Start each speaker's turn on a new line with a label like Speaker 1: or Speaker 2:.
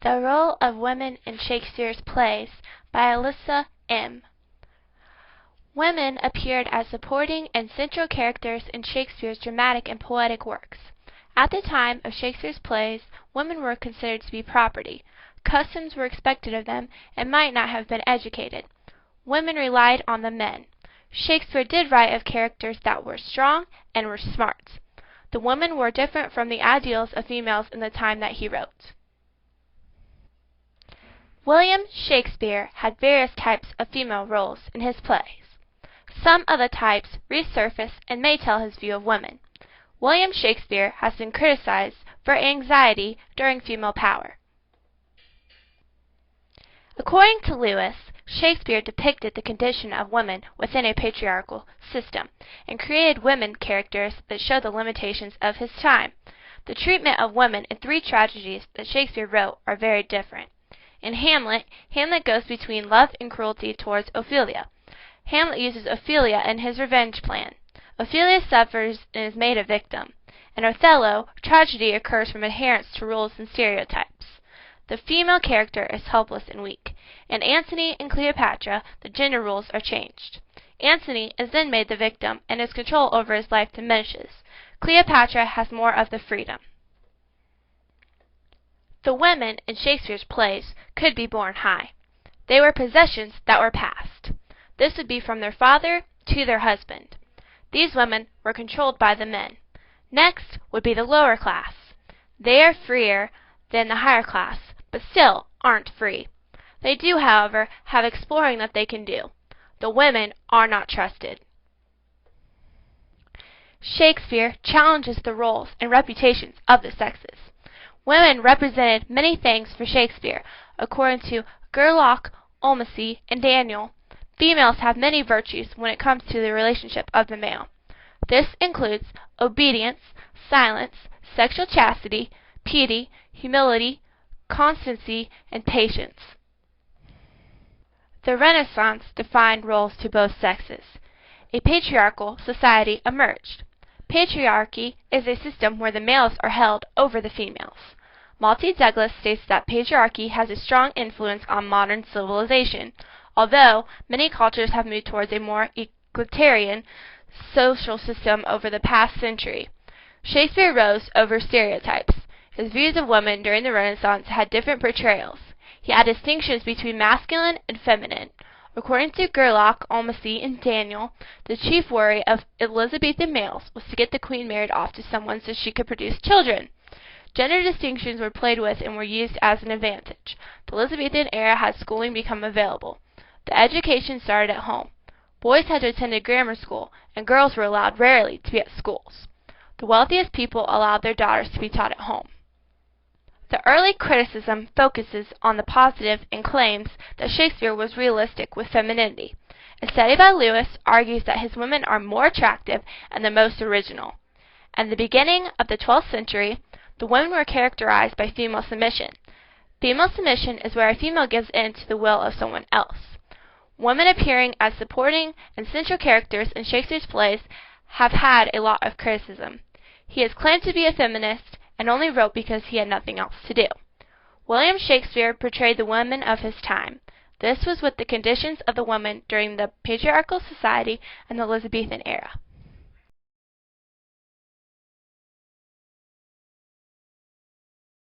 Speaker 1: The Role of Women in Shakespeare's Plays by Alyssa M. Women appeared as supporting and central characters in Shakespeare's dramatic and poetic works. At the time of Shakespeare's plays, women were considered to be property. Customs were expected of them and might not have been educated. Women relied on the men. Shakespeare did write of characters that were strong and were smart. The women were different from the ideals of females in the time that he wrote. William Shakespeare had various types of female roles in his plays. Some of the types resurface and may tell his view of women. William Shakespeare has been criticized for anxiety during female power. According to Lewis, Shakespeare depicted the condition of women within a patriarchal system, and created women characters that show the limitations of his time. The treatment of women in three tragedies that Shakespeare wrote are very different. In Hamlet, Hamlet goes between love and cruelty towards Ophelia. Hamlet uses Ophelia in his revenge plan. Ophelia suffers and is made a victim. In Othello, tragedy occurs from adherence to rules and stereotypes. The female character is helpless and weak. In Antony and Cleopatra, the gender roles are changed. Antony is then made the victim, and his control over his life diminishes. Cleopatra has more of the freedom. The women in Shakespeare's plays could be born high. They were possessions that were passed. This would be from their father to their husband. These women were controlled by the men. Next would be the lower class. They are freer than the higher class, but still aren't free. They do, however, have exploring that they can do. The women are not trusted. Shakespeare challenges the roles and reputations of the sexes. Women represented many things for Shakespeare. According to Gerlach, Ulmacy, and Daniel, females have many virtues when it comes to the relationship of the male. This includes obedience, silence, sexual chastity, piety, humility, constancy, and patience. The Renaissance defined roles to both sexes. A patriarchal society emerged. Patriarchy is a system where the males are held over the females. Malty Douglas states that patriarchy has a strong influence on modern civilization, although many cultures have moved towards a more egalitarian social system over the past century. Shakespeare rose over stereotypes. His views of women during the Renaissance had different portrayals. He had distinctions between masculine and feminine. According to Gerlach, Ulmacy, and Daniel, the chief worry of Elizabethan males was to get the queen married off to someone so she could produce children. Gender distinctions were played with and were used as an advantage. The Elizabethan era had schooling become available. The education started at home. Boys had to attend a grammar school, and girls were allowed rarely to be at schools. The wealthiest people allowed their daughters to be taught at home. The early criticism focuses on the positive and claims that Shakespeare was realistic with femininity. A study by Lewis argues that his women are more attractive and the most original. At the beginning of the 12th century, the women were characterized by female submission. Female submission is where a female gives in to the will of someone else. Women appearing as supporting and central characters in Shakespeare's plays have had a lot of criticism. He is claimed to be a feminist and only wrote because he had nothing else to do. William Shakespeare portrayed the women of his time. This was with the conditions of the woman during the patriarchal society and the Elizabethan era.